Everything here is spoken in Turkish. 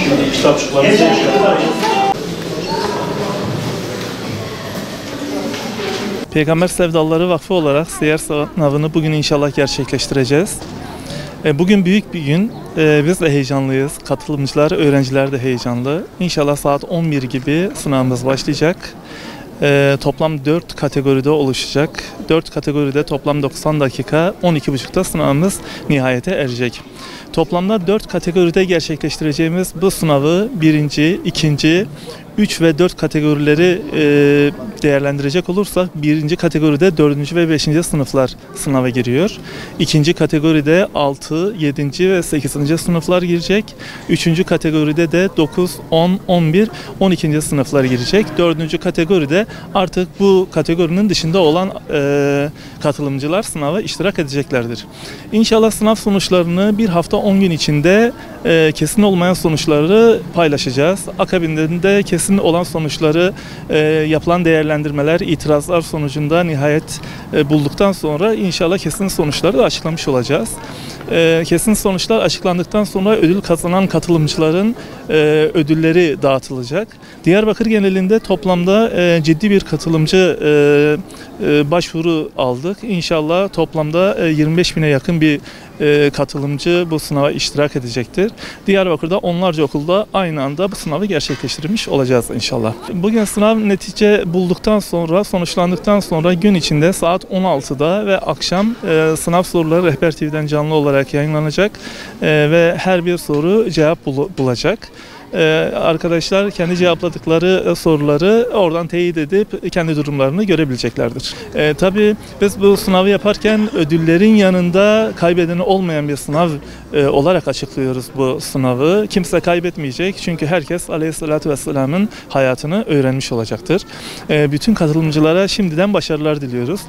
Şimdi kitapçıklarımız Peygamber Sevdalıları Vakfı olarak siyer sınavını bugün inşallah gerçekleştireceğiz. Bugün büyük bir gün. Biz de heyecanlıyız. Katılımcılar, öğrenciler de heyecanlı. İnşallah saat 11 gibi sınavımız başlayacak. Toplam 4 kategoride oluşacak. 4 kategoride toplam 90 dakika, 12.30'da sınavımız nihayete erecek. Toplamda 4 kategoride gerçekleştireceğimiz bu sınavı 1. 2. 3 ve 4 kategorileri değerlendirecek olursak 1. kategoride 4. ve 5. sınıflar sınava giriyor. 2. kategoride 6, 7. ve 8. sınıflar girecek. 3. kategoride de 9, 10, 11, 12. sınıflar girecek. 4. kategoride artık bu kategorinin dışında olan katılımcılar sınava iştirak edeceklerdir. İnşallah sınav sonuçlarını bir hafta 10 gün içinde kesin olmayan sonuçları paylaşacağız. Akabinde de kesin olan sonuçları yapılan değerlendirmeler, itirazlar sonucunda nihayet bulduktan sonra inşallah kesin sonuçları da açıklamış olacağız. Kesin sonuçlar açıklandıktan sonra ödül kazanan katılımcıların ödülleri dağıtılacak. Diyarbakır genelinde toplamda ciddi bir katılımcı başvuru aldık. İnşallah toplamda 25.000'e yakın bir katılımcı bu sınava iştirak edecektir. Diyarbakır'da onlarca okulda aynı anda bu sınavı gerçekleştirmiş olacağız inşallah. Bugün sınav netice bulduktan sonra, sonuçlandıktan sonra gün içinde saat 16'da ve akşam sınav soruları Rehber TV'den canlı olarak yayınlanacak ve her bir soru cevap bulacak. Arkadaşlar kendi cevapladıkları soruları oradan teyit edip kendi durumlarını görebileceklerdir. Tabii biz bu sınavı yaparken ödüllerin yanında kaybedeni olmayan bir sınav olarak açıklıyoruz bu sınavı. Kimse kaybetmeyecek çünkü herkes Aleyhisselatü Vesselam'ın hayatını öğrenmiş olacaktır. Bütün katılımcılara şimdiden başarılar diliyoruz.